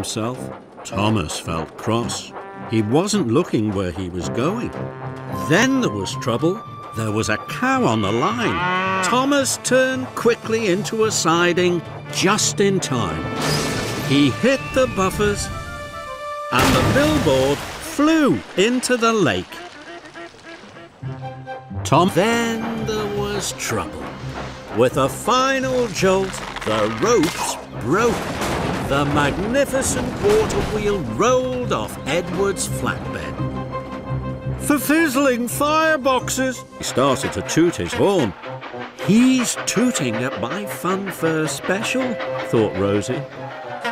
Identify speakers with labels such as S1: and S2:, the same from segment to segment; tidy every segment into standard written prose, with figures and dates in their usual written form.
S1: himself. Thomas felt cross. He wasn't looking where he was going. Then there was trouble. There was a cow on the line. Thomas turned quickly into a siding just in time. He hit the buffers and the billboard flew into the lake. Then there was trouble. With a final jolt, the ropes broke. The magnificent water wheel rolled off Edward's flatbed. For fizzling fireboxes! He started to toot his horn. He's tooting at my funfair special, thought Rosie.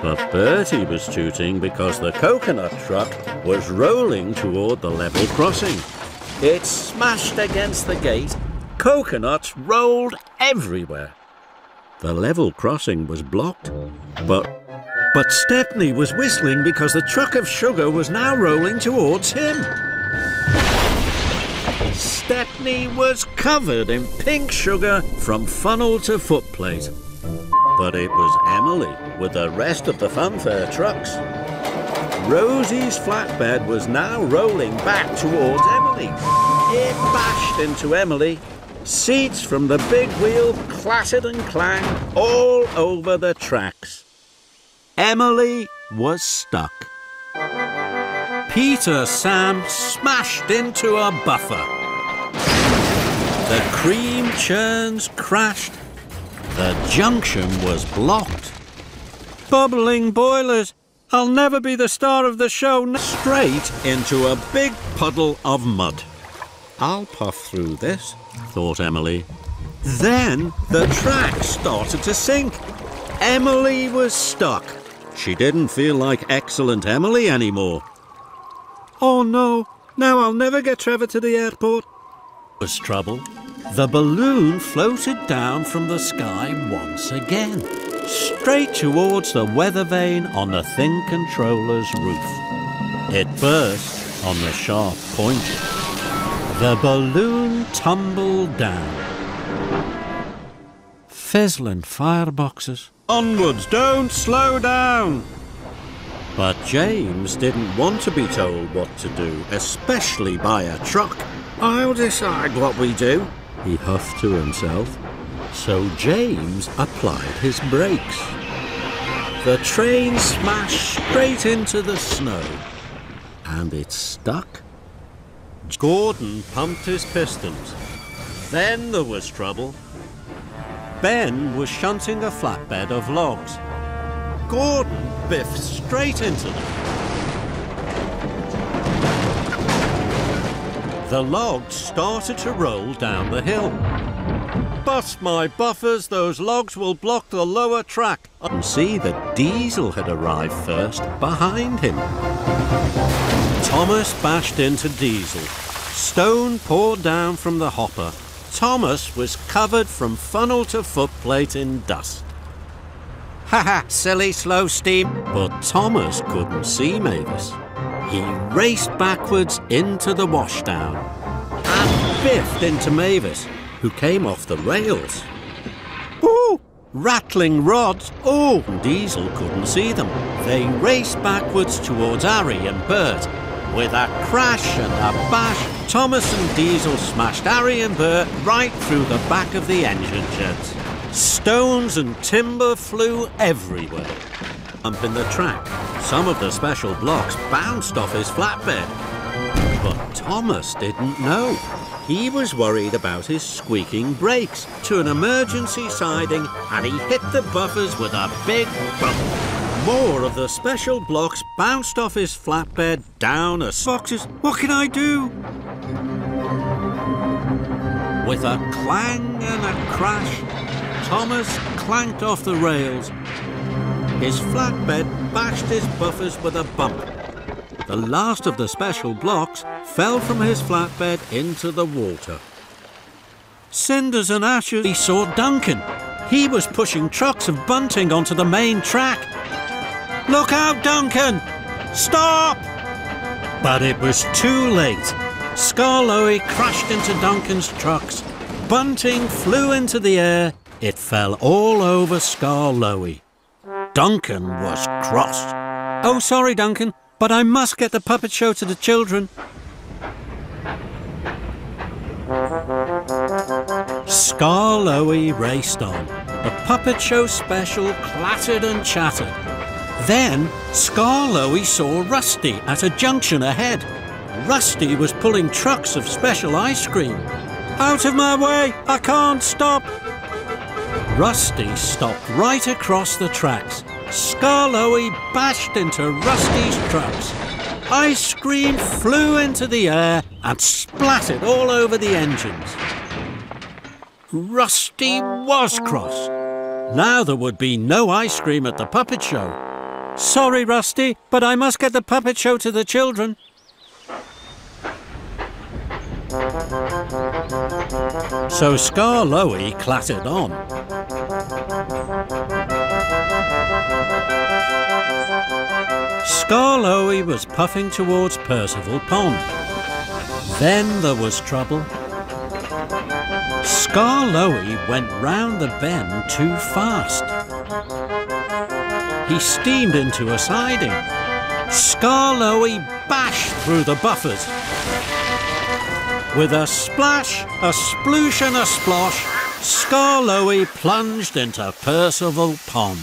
S1: But Bertie was tooting because the coconut truck was rolling toward the level crossing. It smashed against the gate. Coconuts rolled everywhere. The level crossing was blocked, but Stepney was whistling because the truck of sugar was now rolling towards him. Stepney was covered in pink sugar from funnel to footplate. But it was Emily with the rest of the funfair trucks. Rosie's flatbed was now rolling back towards Emily. It bashed into Emily. Seats from the big wheel clattered and clanged all over the tracks. Emily was stuck. Peter Sam smashed into a buffer. The cream churns crashed. The junction was blocked. Bubbling boilers. I'll never be the star of the show. Straight into a big puddle of mud. I'll puff through this, thought Emily. Then the track started to sink. Emily was stuck. She didn't feel like excellent Emily anymore. Oh no, now I'll never get Trevor to the airport. Was trouble. The balloon floated down from the sky once again, straight towards the weather vane on the Thing Controller's roof. It burst on the sharp point. The balloon tumbled down. Fizzling fireboxes. Onwards, don't slow down! But James didn't want to be told what to do, especially by a truck. I'll decide what we do, he huffed to himself. So James applied his brakes. The train smashed straight into the snow, and it stuck. Gordon pumped his pistons. Then there was trouble. Ben was shunting a flatbed of logs. Gordon biffed straight into them. The logs started to roll down the hill. Bust my buffers, those logs will block the lower track. And see that Diesel had arrived first behind him. Thomas bashed into Diesel. Stone poured down from the hopper. Thomas was covered from funnel to footplate in dust. Ha, silly slow steam. But Thomas couldn't see Mavis. He raced backwards into the washdown and biffed into Mavis, who came off the rails. Ooh! Rattling rods. Oh! Diesel couldn't see them. They raced backwards towards Harry and Bert. With a crash and a bash, Thomas and Diesel smashed Harry and Bert right through the back of the engine sheds. Stones and timber flew everywhere. Up in the track, some of the special blocks bounced off his flatbed. But Thomas didn't know. He was worried about his squeaking brakes to an emergency siding, and he hit the buffers with a big bump. More of the special blocks bounced off his flatbed down a boxes. What can I do? With a clang and a crash, Thomas clanked off the rails. His flatbed bashed his buffers with a bump. The last of the special blocks fell from his flatbed into the water. Cinders and ashes. He saw Duncan. He was pushing trucks of bunting onto the main track. Look out, Duncan! Stop! But it was too late. Skarloey crashed into Duncan's trucks. Bunting flew into the air. It fell all over Skarloey. Duncan was cross. Oh, sorry, Duncan, but I must get the puppet show to the children. Skarloey raced on. The puppet show special clattered and chattered. Then Skarloey saw Rusty at a junction ahead. Rusty was pulling trucks of special ice cream. Out of my way! I can't stop! Rusty stopped right across the tracks. Skarloey bashed into Rusty's trucks. Ice cream flew into the air and splattered all over the engines. Rusty was cross. Now there would be no ice cream at the puppet show. Sorry, Rusty, but I must get the puppet show to the children. So Skarloey clattered on. Skarloey was puffing towards Percival Pond. Then there was trouble. Skarloey went round the bend too fast. He steamed into a siding. Skarloey bashed through the buffers. With a splash, a sploosh and a splosh, Skarloey plunged into Percival Pond.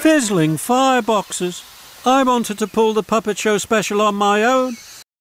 S1: Fizzling fireboxes. I wanted to pull the puppet show special on my own,